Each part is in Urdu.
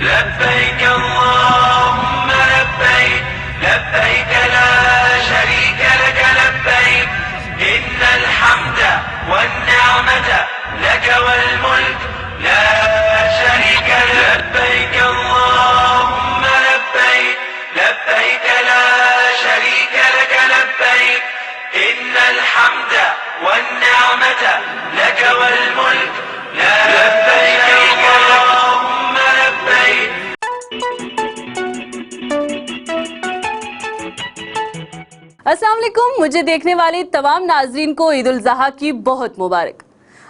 لبيك اللهم لبيك لبيك لا شريك لك لبيك إن الحمد والنعمة لك والملك لا شريك لك لبيك اللهم لبيك لبيك لا شريك لك لبيك إن الحمد والنعمة لك والملك لا لبيك اللهم لبيك. السلام علیکم. مجھے دیکھنے والے تمام ناظرین کو عید الاضحیٰ کی بہت مبارک.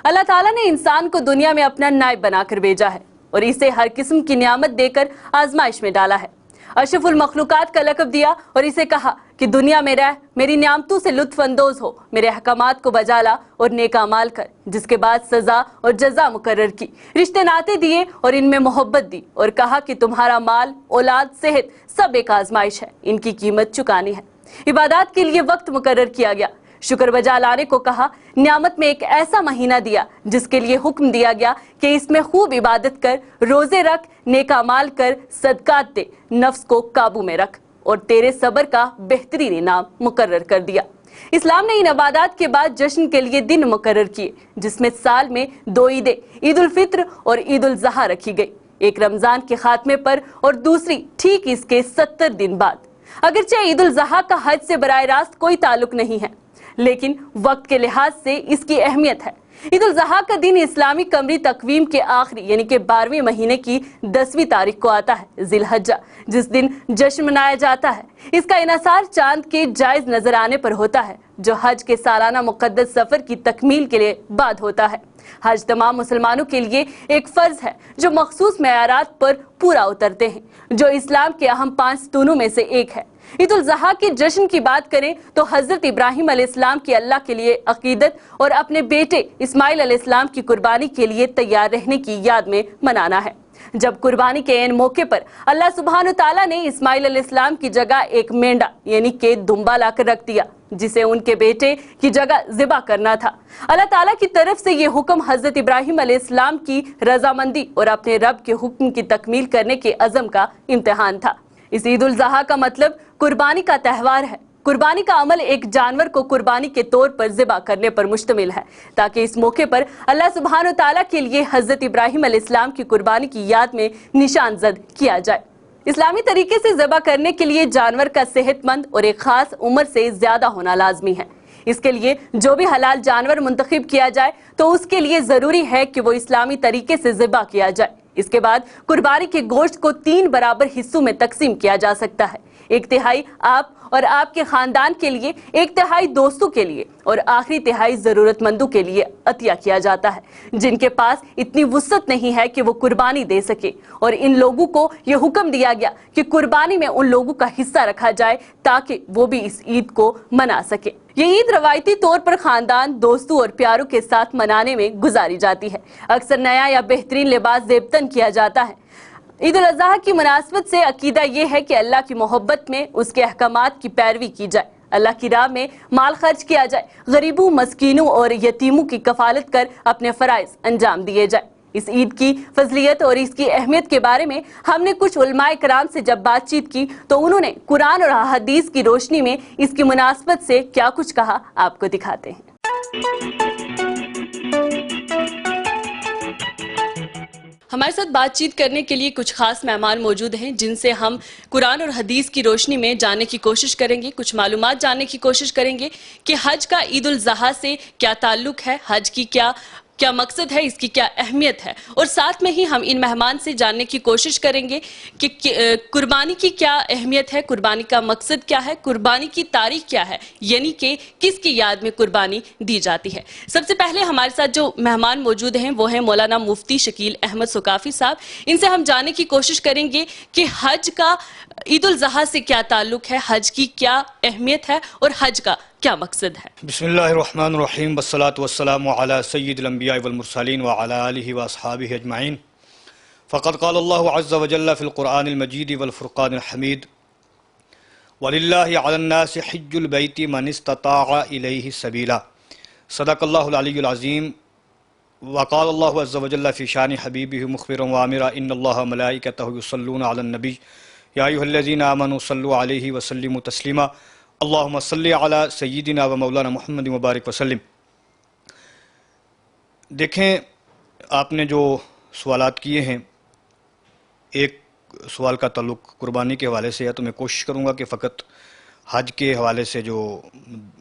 اللہ تعالیٰ نے انسان کو دنیا میں اپنا نائب بنا کر بھیجا ہے اور اسے ہر قسم کی نعمت دے کر آزمائش میں ڈالا ہے. اشرف المخلوقات کا لقب دیا اور اسے کہا کہ دنیا میں رہ، میری نعمتوں سے لطف اندوز ہو، میرے احکامات کو بجا لا اور نیک اعمال کر. جس کے بعد سزا اور جزا مقرر کی، رشتے ناتے دیے اور ان میں محبت دی اور کہا کہ تمہارا مال، اولاد، صحت سب ایک آزمائش ہے، ان کی قیمت چکانی ہے. عبادات کے لیے وقت مقرر کیا گیا، شکر بجا لانے کو کہا. نعمت میں ایک ایسا مہینہ دیا جس کے لیے حکم دیا گیا کہ اس میں خوب عبادت کر، روزے رکھ، نیک اعمال کر، صدقات دے، نفس کو قابو میں رکھ، اور تیرے صبر کا بہترین انعام مقرر کر دیا. اسلام نے ان عبادات کے بعد جشن کے لیے دن مقرر کیے جس میں سال میں 2 عیدیں، عید الفطر اور عید الاضحیٰ رکھی گئی، ایک رمضان کے خاتمے پر اور دوسری ٹھیک اس کے 70 دن بعد. اگرچہ عید الاضحیٰ کا حج سے براہ راست کوئی تعلق نہیں ہے، لیکن وقت کے لحاظ سے اس کی اہمیت ہے. عید الاضحیٰ کا دن اسلامی قمری تقویم کے آخری یعنی کہ 12ویں مہینے کی 10ویں تاریخ کو آتا ہے، ذی الحجہ، جس دن جشن منایا جاتا ہے. اس کا انحصار چاند کے جائز نظر آنے پر ہوتا ہے جو حج کے سالانہ مقدس سفر کی تکمیل کے لیے بعد ہوتا ہے. حج تمام مسلمانوں کے لیے ایک فرض ہے جو مخصوص معیارات پر پورا اترتے ہیں، جو اسلام کے اہم 5 ستونوں میں سے ایک ہے. عید الاضحیٰ کے جشن کی بات کریں تو حضرت ابراہیم علیہ السلام کی اللہ کے لیے عقیدت اور اپنے بیٹے اسماعیل علیہ السلام کی قربانی کے لیے تیار رہنے کی یاد میں منانا ہے. جب قربانی کے عین موقع پر اللہ سبحانہ تعالیٰ نے اسماعیل علیہ السلام کی جگہ ایک مینڈا یعنی کہ دمبا لا کر رکھ دیا جسے ان کے بیٹے کی جگہ ذبح کرنا تھا. اللہ تعالیٰ کی طرف سے یہ حکم حضرت ابراہیم علیہ السلام کی رضامندی اور اپنے رب کے حکم کی تکمیل کرنے کے عزم کا امتحان تھا. اس عید الاضحیٰ کا مطلب قربانی کا تہوار ہے. قربانی کا عمل ایک جانور کو قربانی کے طور پر ذبح کرنے پر مشتمل ہے تاکہ اس موقع پر اللہ سبحانہ تعالیٰ کے لیے حضرت ابراہیم علیہ السلام کی قربانی کی یاد میں نشان زد کیا جائے. اسلامی طریقے سے ذبح کرنے کے لیے جانور کا صحت مند اور ایک خاص عمر سے زیادہ ہونا لازمی ہے. اس کے لیے جو بھی حلال جانور منتخب کیا جائے تو اس کے لیے ضروری ہے کہ وہ اسلامی طریقے سے ذبح کیا جائے. اس کے بعد قربانی کے گوشت کو 3 برابر حصوں میں تقسیم کیا جا سکتا ہے. 1/3 آپ اور آپ کے خاندان کے لیے، 1/3 دوستوں کے لیے اور آخری تہائی ضرورت مندوں کے لیے عطیہ کیا جاتا ہے جن کے پاس اتنی وسعت نہیں ہے کہ وہ قربانی دے سکے. اور ان لوگوں کو یہ حکم دیا گیا کہ قربانی میں ان لوگوں کا حصہ رکھا جائے تاکہ وہ بھی اس عید کو منا سکے. یہ عید روایتی طور پر خاندان، دوستوں اور پیاروں کے ساتھ منانے میں گزاری جاتی ہے. اکثر نیا یا بہترین لباس زیبتن کیا جاتا ہے. عید الاضحیٰ کی مناسبت سے عقیدہ یہ ہے کہ اللہ کی محبت میں اس کے احکامات کی پیروی کی جائے، اللہ کی راہ میں مال خرچ کیا جائے، غریبوں، مسکینوں اور یتیموں کی کفالت کر اپنے فرائض انجام دیے جائے. اس عید کی فضیلت اور اس کی اہمیت کے بارے میں ہم نے کچھ علماء کرام سے جب بات چیت کی تو انہوں نے قرآن اور حدیث کی روشنی میں اس کی مناسبت سے کیا کچھ کہا، آپ کو دکھاتے ہیں. ہمارے ساتھ بات چیت کرنے کے لیے کچھ خاص مہمان موجود ہیں جن سے ہم قرآن اور حدیث کی روشنی میں جاننے کی کوشش کریں گے، کچھ معلومات جاننے کی کوشش کریں گے کہ حج کا عید الاضحیٰ سے کیا تعلق ہے، حج کی کیا مقصد ہے، اس کی کیا اہمیت ہے، اور ساتھ میں ہی ہم ان مہمان سے جاننے کی کوشش کریں گے کہ قربانی کی کیا اہمیت ہے، قربانی کا مقصد کیا ہے، قربانی کی تاریخ کیا ہے، یعنی کہ کس کی یاد میں قربانی دی جاتی ہے. سب سے پہلے ہمارے ساتھ جو مہمان موجود ہیں وہ ہیں مولانا مفتی شکیل احمد ثقافی صاحب. ان سے ہم جاننے کی کوشش کریں گے کہ حج کا عید الاضحیٰ سے کیا تعلق ہے، حج کی کیا اہمیت ہے اور حج کا کیا مقصد ہے. بسم اللہ الرحمن الرحیم، والصلاة والسلام علی سید الانبیاء والمرسلین وعلی آلہ واصحابہ اجمعین. فقد قال اللہ عز وجل فی القرآن المجید والفرقان الحمید وَلِلَّهِ عَلَى النَّاسِ حِجُّ الْبَيْتِ مَنِ اسْتَطَاعَ إِلَيْهِ سَبِيلًا. صدق اللہ العلی العظیم. وقال اللہ عز وجل فی شان حبیبہ مخبرا وآمرا ان اللہ ملائکتہ یصلون علی النبی یا ایھا الذین آمنوا صلوا علیہ وسلموا تسلیما اللہم صلی علی سیدنا و مولانا محمد مبارک وسلم۔ دیکھیں، آپ نے جو سوالات کیے ہیں، ایک سوال کا تعلق قربانی کے حوالے سے ہے، تو میں کوشش کروں گا کہ فقط حج کے حوالے سے جو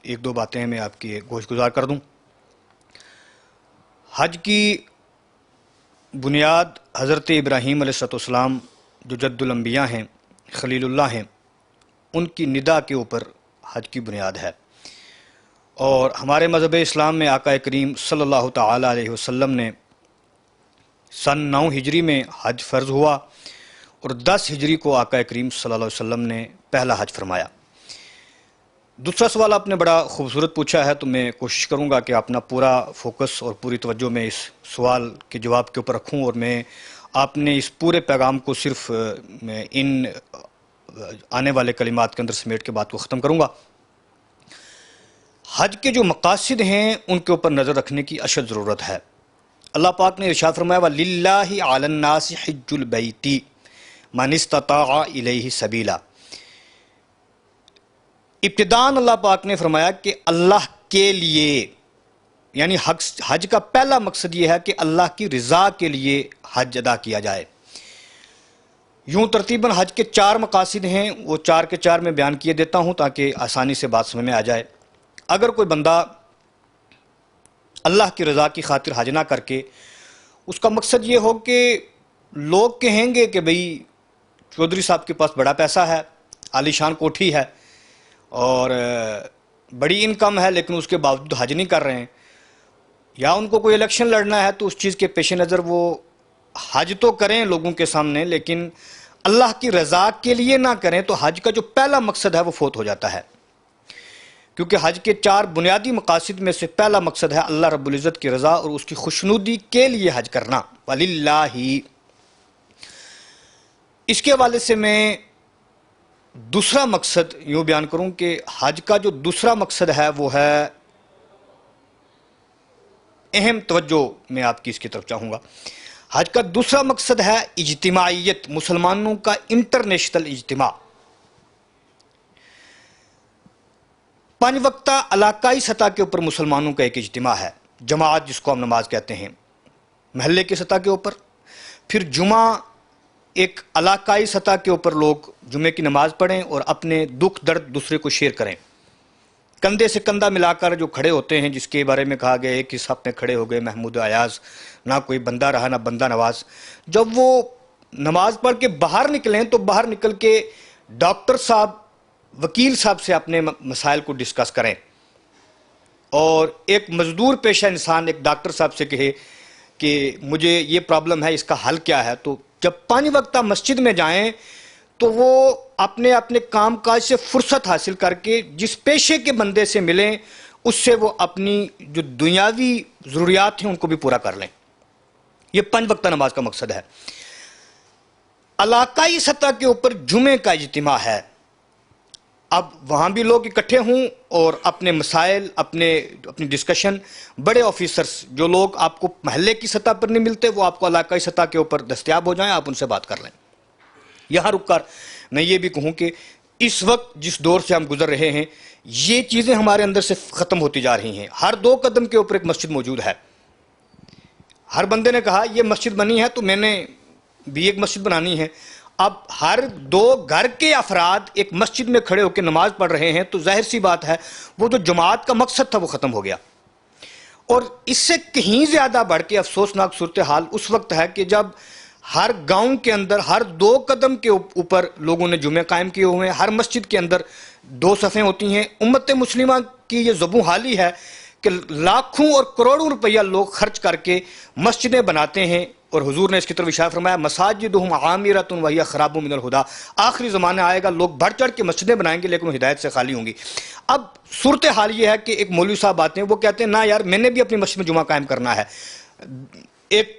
ایک دو باتیں ہیں میں آپ کی گوش گزار کر دوں۔ حج کی بنیاد حضرت ابراہیم علیہ السلام جو جد الانبیاء ہیں، خلیل اللہ ہیں، ان کی ندا کے اوپر حج کی بنیاد ہے، اور ہمارے مذہب اسلام میں آقا کریم صلی اللہ تعالی علیہ وسلم نے سن 9 ہجری میں حج فرض ہوا، اور 10 ہجری کو آقا کریم صلی اللہ علیہ وسلم نے پہلا حج فرمایا۔ دوسرا سوال آپ نے بڑا خوبصورت پوچھا ہے، تو میں کوشش کروں گا کہ اپنا پورا فوکس اور پوری توجہ میں اس سوال کے جواب کے اوپر رکھوں، اور میں آپ نے اس پورے پیغام کو صرف ان آنے والے کلمات کے اندر سمیٹ کے بات کو ختم کروں گا۔ حج کے جو مقاصد ہیں ان کے اوپر نظر رکھنے کی اشد ضرورت ہے۔ اللہ پاک نے ارشاد فرمایا وَلِلَّهِ عَلَى النَّاسِ حِجُّ الْبَيْتِ مَنِ اسْتَطَاعَ إِلَيْهِ سَبِيلًا۔ ابتداً اللہ پاک نے فرمایا کہ اللہ کے لیے، یعنی حج کا پہلا مقصد یہ ہے کہ اللہ کی رضا کے لیے حج ادا کیا جائے۔ یوں ترتیباً حج کے 4 مقاصد ہیں، وہ 4 کے 4 میں بیان کیے دیتا ہوں تاکہ آسانی سے بات سمجھ میں آ جائے۔ اگر کوئی بندہ اللہ کی رضا کی خاطر حج نہ کر کے اس کا مقصد یہ ہو کہ لوگ کہیں گے کہ بھئی چودھری صاحب کے پاس بڑا پیسہ ہے، عالی شان کوٹھی ہے اور بڑی انکم ہے، لیکن اس کے باوجود حج نہیں کر رہے ہیں، یا ان کو کوئی الیکشن لڑنا ہے تو اس چیز کے پیش نظر وہ حج تو کریں لوگوں کے سامنے، لیکن اللہ کی رضا کے لیے نہ کریں، تو حج کا جو پہلا مقصد ہے وہ فوت ہو جاتا ہے، کیونکہ حج کے 4 بنیادی مقاصد میں سے پہلا مقصد ہے اللہ رب العزت کی رضا اور اس کی خوشنودی کے لیے حج کرنا، وَلِلَّهِ۔ اس کے حوالے سے میں دوسرا مقصد یوں بیان کروں کہ حج کا جو دوسرا مقصد ہے وہ ہے، اہم توجہ میں آپ کی اس کی طرف چاہوں گا، حج کا دوسرا مقصد ہے اجتماعیت، مسلمانوں کا انٹرنیشنل اجتماع۔ 5 وقتہ علاقائی سطح کے اوپر مسلمانوں کا ایک اجتماع ہے، جماعت جس کو ہم نماز کہتے ہیں، محلے کی سطح کے اوپر، پھر جمعہ ایک علاقائی سطح کے اوپر لوگ جمعے کی نماز پڑھیں اور اپنے دکھ درد دوسرے کو شیئر کریں، کندھے سے کندھا ملا کر جو کھڑے ہوتے ہیں، جس کے بارے میں کہا گیا ہے کہ صف میں کھڑے ہو گئے محمود ایاز، نہ کوئی بندہ رہا نہ بندہ نواز۔ جب وہ نماز پڑھ کے باہر نکلیں تو باہر نکل کے ڈاکٹر صاحب، وکیل صاحب سے اپنے مسائل کو ڈسکس کریں، اور ایک مزدور پیشہ انسان ایک ڈاکٹر صاحب سے کہے کہ مجھے یہ پرابلم ہے، اس کا حل کیا ہے۔ تو جب 5 وقتہ مسجد میں جائیں تو وہ اپنے اپنے کام کاج سے فرصت حاصل کر کے جس پیشے کے بندے سے ملیں، اس سے وہ اپنی جو دنیاوی ضروریات ہیں ان کو بھی پورا کر لیں۔ یہ 5 وقتہ نماز کا مقصد ہے۔ علاقائی سطح کے اوپر جمعے کا اجتماع ہے، اب وہاں بھی لوگ اکٹھے ہوں اور اپنے مسائل، اپنی ڈسکشن، بڑے آفیسرز جو لوگ آپ کو محلے کی سطح پر نہیں ملتے وہ آپ کو علاقائی سطح کے اوپر دستیاب ہو جائیں، آپ ان سے بات کر لیں۔ یہاں رک کر میں یہ بھی کہوں کہ اس وقت جس دور سے ہم گزر رہے ہیں، یہ چیزیں ہمارے اندر سے ختم ہوتی جا رہی ہیں۔ ہر 2 قدم کے اوپر ایک مسجد موجود ہے۔ ہر بندے نے کہا یہ مسجد بنی ہے تو میں نے بھی ایک مسجد بنانی ہے۔ اب ہر 2 گھر کے افراد ایک مسجد میں کھڑے ہو کے نماز پڑھ رہے ہیں، تو ظاہر سی بات ہے وہ جو جماعت کا مقصد تھا وہ ختم ہو گیا۔ اور اس سے کہیں زیادہ بڑھ کے افسوسناک صورتحال اس وقت ہے کہ جب ہر گاؤں کے اندر ہر 2 قدم کے اوپر لوگوں نے جمعے قائم کیے ہوئے ہیں، ہر مسجد کے اندر 2 صفیں ہوتی ہیں۔ امت مسلمہ کی یہ زبوں حالی ہے کہ لاکھوں اور کروڑوں روپیہ لوگ خرچ کر کے مسجدیں بناتے ہیں، اور حضور نے اس کی طرف اشارہ فرمایا مساجدہم عامرۃ وہی خراب من الہدیٰ۔ آخری زمانہ آئے گا لوگ بڑھ چڑھ کے مسجدیں بنائیں گے لیکن وہ ہدایت سے خالی ہوں گی۔ اب صورتحال یہ ہے کہ ایک مولوی صاحب آتے ہیں، وہ کہتے ہیں نا یار میں نے بھی اپنی مسجد میں جمعہ قائم کرنا ہے۔ ایک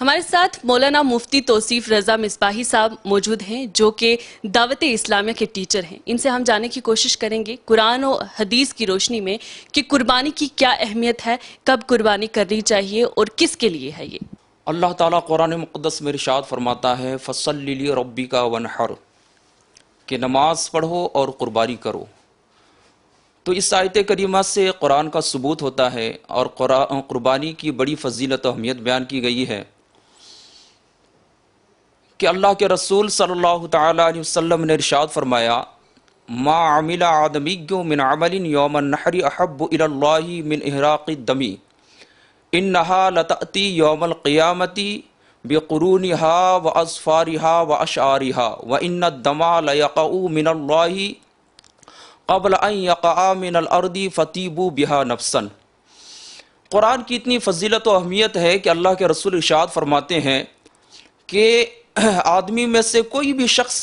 ہمارے ساتھ مولانا مفتی توصیف رضا مصباحی صاحب موجود ہیں جو کہ دعوت اسلامیہ کے ٹیچر ہیں. ان سے ہم جاننے کی کوشش کریں گے قرآن و حدیث کی روشنی میں کہ قربانی کی کیا اہمیت ہے, کب قربانی کرنی چاہیے اور کس کے لیے ہے یہ. اللہ تعالیٰ قرآن مقدس میں ارشاد فرماتا ہے فَصَلِّ لِرَبِّكَ وَانْحَرْ کہ نماز پڑھو اور قربانی کرو. تو اس آیت کریمہ سے قرآن کا ثبوت ہوتا ہے اور قربانی کی بڑی فضیلت و اہمیت بیان کی گئی ہے کہ اللہ کے رسول صلی اللہ تعالیٰ علیہ وسلم نے ارشاد فرمایا ما عمل آدمی من عمل یوم النحر احب الی اللہ من احراق الدم انہا لتأتی یوم القیامت بقرونها واظفارها واشعارها وان الدم لیقع من اللہ قبل ان یقع من الارض فتیبوا بها نفسا. قرآن کی اتنی فضیلت و اہمیت ہے کہ اللہ کے رسول ارشاد فرماتے ہیں کہ آدمی میں سے کوئی بھی شخص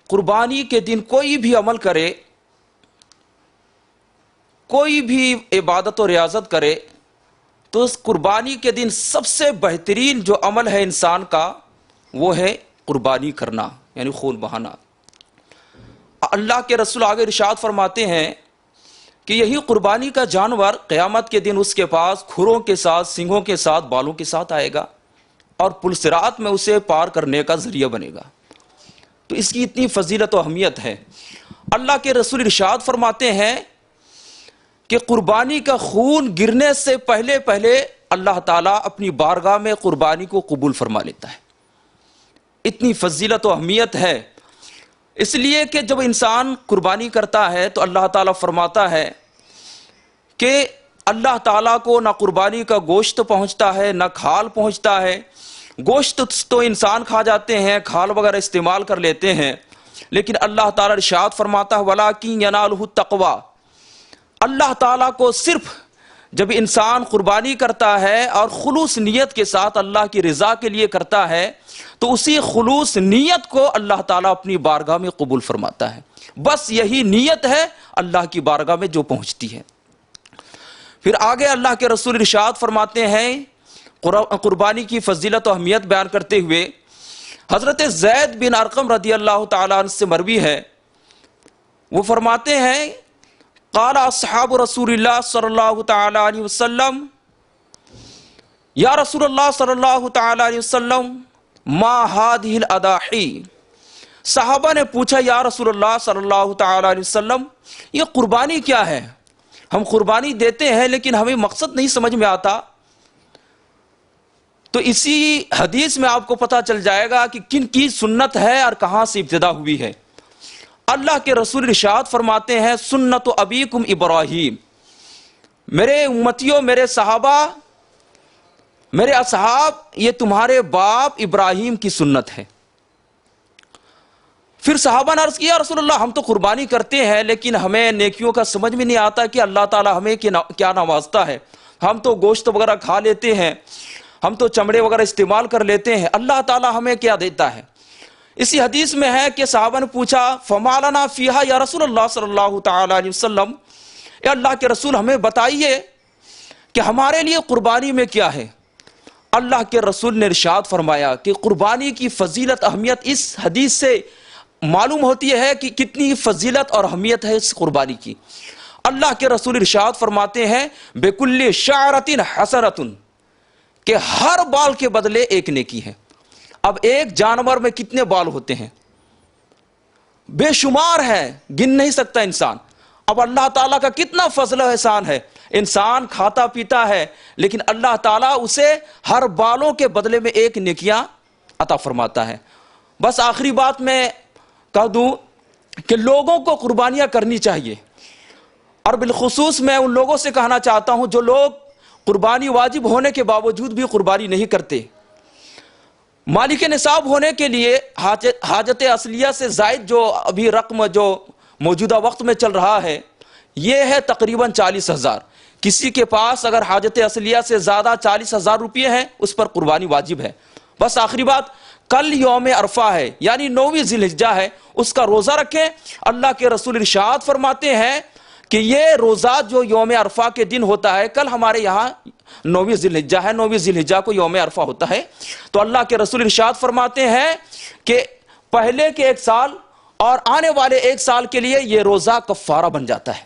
قربانی کے دن کوئی بھی عمل کرے, کوئی بھی عبادت و ریاضت کرے, تو اس قربانی کے دن سب سے بہترین جو عمل ہے انسان کا وہ ہے قربانی کرنا, یعنی خون بہانا. اللہ کے رسول آگے ارشاد فرماتے ہیں کہ یہی قربانی کا جانور قیامت کے دن اس کے پاس کھروں کے ساتھ, سینگوں کے ساتھ, بالوں کے ساتھ آئے گا اور پل صراط میں اسے پار کرنے کا ذریعہ بنے گا. تو اس کی اتنی فضیلت و اہمیت ہے. اللہ کے رسول ارشاد فرماتے ہیں کہ قربانی کا خون گرنے سے پہلے اللہ تعالیٰ اپنی بارگاہ میں قربانی کو قبول فرما لیتا ہے. اتنی فضیلت و اہمیت ہے. اس لیے کہ جب انسان قربانی کرتا ہے تو اللہ تعالیٰ فرماتا ہے کہ اللہ تعالیٰ کو نہ قربانی کا گوشت پہنچتا ہے نہ کھال پہنچتا ہے. گوشت تو انسان کھا جاتے ہیں, کھال وغیرہ استعمال کر لیتے ہیں, لیکن اللہ تعالیٰ ارشاد فرماتا ہے وَلَٰكِن يَنَالُهُ التَّقْوَىٰ. اللہ تعالیٰ کو صرف جب انسان قربانی کرتا ہے اور خلوص نیت کے ساتھ اللہ کی رضا کے لیے کرتا ہے تو اسی خلوص نیت کو اللہ تعالیٰ اپنی بارگاہ میں قبول فرماتا ہے. بس یہی نیت ہے اللہ کی بارگاہ میں جو پہنچتی ہے. پھر آگے اللہ کے رسول ارشاد فرماتے ہیں قربانی کی فضیلت و اہمیت بیان کرتے ہوئے, حضرت زید بن ارقم رضی اللہ تعالیٰ عنہ سے مروی ہے, وہ فرماتے ہیں قال اصحاب رسول اللہ صلی اللہ تعالیٰ علیہ وسلم یا رسول اللہ صلی اللہ تعالیٰ علیہ وسلم ما هذه الاضاحی. صحابہ نے پوچھا یا رسول اللہ صلی اللہ تعالیٰ علیہ وسلم یہ قربانی کیا ہے؟ ہم قربانی دیتے ہیں لیکن ہمیں مقصد نہیں سمجھ میں آتا. تو اسی حدیث میں آپ کو پتہ چل جائے گا کہ کن کی سنت ہے اور کہاں سے ابتدا ہوئی ہے. اللہ کے رسول ارشاد فرماتے ہیں سنت ابیکم ابراہیم, میرے امتیوں, میرے صحابہ, میرے اصحاب, یہ تمہارے باپ ابراہیم کی سنت ہے. پھر صحابہ نے عرض کیا رسول اللہ ہم تو قربانی کرتے ہیں لیکن ہمیں نیکیوں کا سمجھ میں نہیں آتا کہ اللہ تعالیٰ ہمیں کیا نوازتا ہے. ہم تو گوشت وغیرہ کھا لیتے ہیں, ہم تو چمڑے وغیرہ استعمال کر لیتے ہیں, اللہ تعالیٰ ہمیں کیا دیتا ہے؟ اسی حدیث میں ہے کہ صحابہ نے پوچھا فما لنا فیہا یا رسول اللہ صلی اللہ تعالیٰ علیہ وسلم, اے اللہ کے رسول ہمیں بتائیے کہ ہمارے لیے قربانی میں کیا ہے. اللہ کے رسول نے ارشاد فرمایا کہ قربانی کی فضیلت اہمیت اس حدیث سے معلوم ہوتی ہے کہ کتنی فضیلت اور اہمیت ہے اس قربانی کی. اللہ کے رسول ارشاد فرماتے ہیں بِكُلِّ شَعْرَةٍ حَسَنَةٌ کہ ہر بال کے بدلے ایک نیکی ہے. اب ایک جانور میں کتنے بال ہوتے ہیں؟ بے شمار ہے, گن نہیں سکتا انسان. اب اللہ تعالیٰ کا کتنا فضل و احسان ہے, انسان کھاتا پیتا ہے لیکن اللہ تعالیٰ اسے ہر بالوں کے بدلے میں ایک نیکیاں عطا فرماتا ہے. بس آخری بات میں کہہ دوں کہ لوگوں کو قربانیاں کرنی چاہیے, اور بالخصوص میں ان لوگوں سے کہنا چاہتا ہوں جو لوگ قربانی واجب ہونے کے باوجود بھی قربانی نہیں کرتے. مالک نصاب ہونے کے لیے حاجت اصلیہ سے زائد جو ابھی رقم جو موجودہ وقت میں چل رہا ہے یہ ہے تقریباً 40,000. کسی کے پاس اگر حاجت اصلیہ سے زیادہ 40,000 روپے ہیں اس پر قربانی واجب ہے. بس آخری بات, کل یوم عرفہ ہے یعنی 9ویں ذی الحجہ ہے, اس کا روزہ رکھیں. اللہ کے رسول ارشاد فرماتے ہیں کہ یہ روزہ جو یوم عرفہ کے دن ہوتا ہے, کل ہمارے یہاں 9ویں ذی الحجہ ہے، 9ویں ذی الحجہ کو یوم عرفہ ہوتا ہے. تو اللہ کے رسول ارشاد فرماتے ہیں کہ پہلے کے 1 سال اور آنے والے 1 سال کے لیے یہ روزہ کفارہ بن جاتا ہے.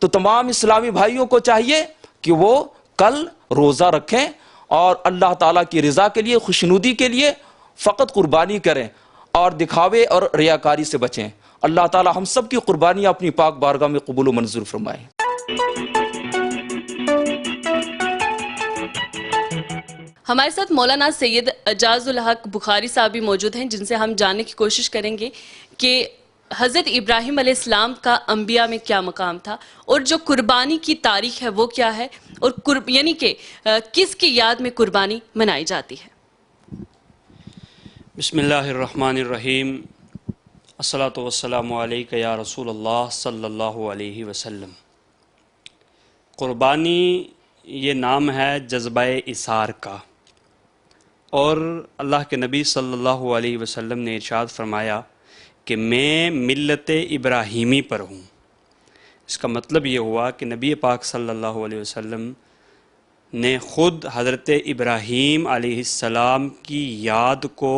تو تمام اسلامی بھائیوں کو چاہیے کہ وہ کل روزہ رکھیں اور اللہ تعالیٰ کی رضا کے لیے، خوشنودی کے لیے فقط قربانی کریں اور دکھاوے اور ریاکاری سے بچیں. اللہ تعالیٰ ہم سب کی قربانیاں اپنی پاک بارگاہ میں قبول و منظور فرمائے. ہمارے ساتھ مولانا سید اعجاز الحق بخاری صاحب بھی موجود ہیں، جن سے ہم جاننے کی کوشش کریں گے کہ حضرت ابراہیم علیہ السلام کا انبیاء میں کیا مقام تھا، اور جو قربانی کی تاریخ ہے وہ کیا ہے، اور یعنی کہ کس کی یاد میں قربانی منائی جاتی ہے. بسم اللہ الرحمن الرحیم. الصلاۃ والسلام علیک یا رسول اللہ صلی اللہ علیہ وسلم. قربانی یہ نام ہے جذبہ اثار کا، اور اللہ کے نبی صلی اللہ علیہ وسلم نے ارشاد فرمایا کہ میں ملت ابراہیمی پر ہوں. اس کا مطلب یہ ہوا کہ نبی پاک صلی اللہ علیہ وسلم نے خود حضرت ابراہیم علیہ السلام کی یاد کو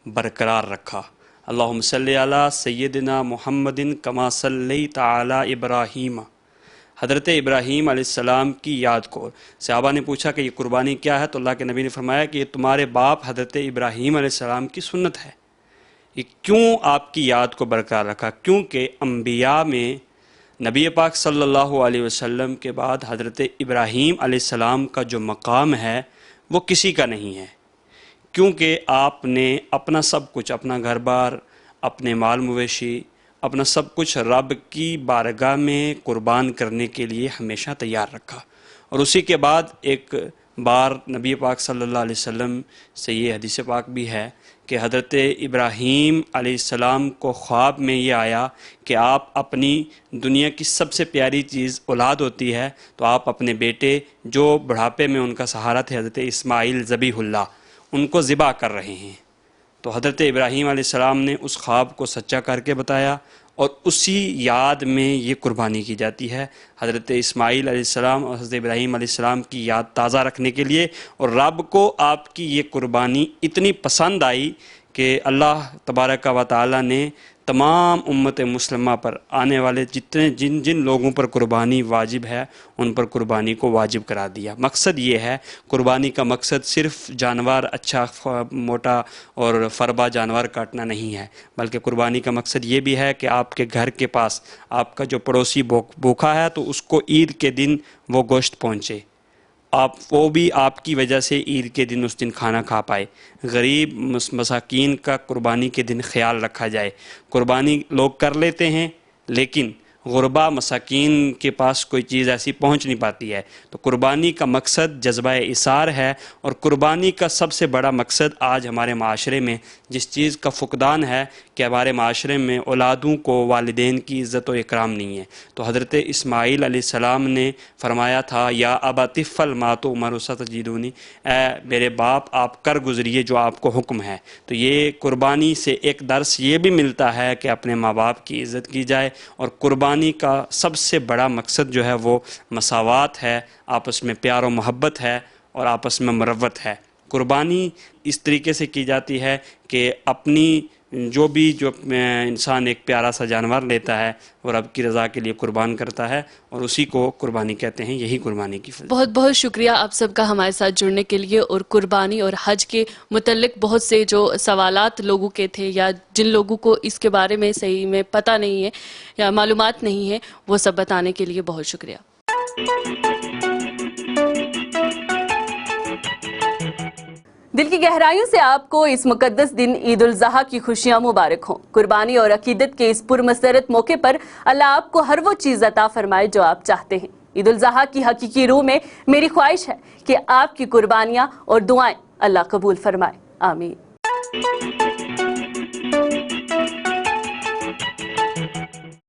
برقرار رکھا. اللہم صلی علی سیدنا محمد کما صلیت علی ابراہیم. حضرت ابراہیم علیہ السلام کی یاد کو. صحابہ نے پوچھا کہ یہ قربانی کیا ہے، تو اللہ کے نبی نے فرمایا کہ یہ تمہارے باپ حضرت ابراہیم علیہ السلام کی سنت ہے. یہ کیوں آپ کی یاد کو برقرار رکھا؟ کیونکہ انبیاء میں نبی پاک صلی اللہ علیہ وسلم کے بعد حضرت ابراہیم علیہ السلام کا جو مقام ہے وہ کسی کا نہیں ہے، کیونکہ آپ نے اپنا سب کچھ، اپنا گھر بار، اپنے مال مویشی، اپنا سب کچھ رب کی بارگاہ میں قربان کرنے کے لیے ہمیشہ تیار رکھا. اور اسی کے بعد ایک بار نبی پاک صلی اللہ علیہ وسلم سے یہ حدیث پاک بھی ہے کہ حضرت ابراہیم علیہ السلام کو خواب میں یہ آیا کہ آپ اپنی دنیا کی سب سے پیاری چیز اولاد ہوتی ہے، تو آپ اپنے بیٹے جو بڑھاپے میں ان کا سہارا تھے حضرت اسماعیل ذبیح اللہ، ان کو ذبح کر رہے ہیں. تو حضرت ابراہیم علیہ السلام نے اس خواب کو سچا کر کے بتایا، اور اسی یاد میں یہ قربانی کی جاتی ہے. حضرت اسماعیل علیہ السلام اور حضرت ابراہیم علیہ السلام کی یاد تازہ رکھنے کے لیے. اور رب کو آپ کی یہ قربانی اتنی پسند آئی کہ اللہ تبارک و تعالی نے تمام امت مسلمہ پر آنے والے جن لوگوں پر قربانی واجب ہے ان پر قربانی کو واجب کرا دیا. مقصد یہ ہے، قربانی کا مقصد صرف جانور اچھا موٹا اور فربا جانور کاٹنا نہیں ہے، بلکہ قربانی کا مقصد یہ بھی ہے کہ آپ کے گھر کے پاس آپ کا جو پڑوسی بھوکا ہے تو اس کو عید کے دن وہ گوشت پہنچے، وہ بھی آپ کی وجہ سے عید کے دن اس دن کھانا کھا پائے. غریب مساکین کا قربانی کے دن خیال رکھا جائے. قربانی لوگ کر لیتے ہیں لیکن غربا مساکین کے پاس کوئی چیز ایسی پہنچ نہیں پاتی ہے. تو قربانی کا مقصد جذبہ اثار ہے، اور قربانی کا سب سے بڑا مقصد آج ہمارے معاشرے میں جس چیز کا فقدان ہے کہ ہمارے معاشرے میں اولادوں کو والدین کی عزت و اکرام نہیں ہے. تو حضرت اسماعیل علیہ السلام نے فرمایا تھا یا ابا طفل ما تؤمر ستجدونی، اے میرے باپ آپ کر گزریے جو آپ کو حکم ہے. تو یہ قربانی سے ایک درس یہ بھی ملتا ہے کہ اپنے ماں باپ کی عزت کی جائے، اور قربانی کا سب سے بڑا مقصد جو ہے وہ مساوات ہے، آپس میں پیار و محبت ہے اور آپس میں مروت ہے. قربانی اس طریقے سے کی جاتی ہے کہ اپنی جو انسان ایک پیارا سا جانور لیتا ہے وہ رب کی رضا کے لیے قربان کرتا ہے، اور اسی کو قربانی کہتے ہیں. یہی قربانی کی فضیلت. بہت بہت شکریہ آپ سب کا ہمارے ساتھ جڑنے کے لیے. اور قربانی اور حج کے متعلق بہت سے جو سوالات لوگوں کے تھے یا جن لوگوں کو اس کے بارے میں صحیح میں پتہ نہیں ہے یا معلومات نہیں ہے، وہ سب بتانے کے لیے بہت شکریہ. دل کی گہرائیوں سے آپ کو اس مقدس دن عید الاضحیٰ کی خوشیاں مبارک ہوں. قربانی اور عقیدت کے اس پرمسرت موقع پر اللہ آپ کو ہر وہ چیز عطا فرمائے جو آپ چاہتے ہیں. عید الاضحیٰ کی حقیقی روح میں میری خواہش ہے کہ آپ کی قربانیاں اور دعائیں اللہ قبول فرمائے. آمین.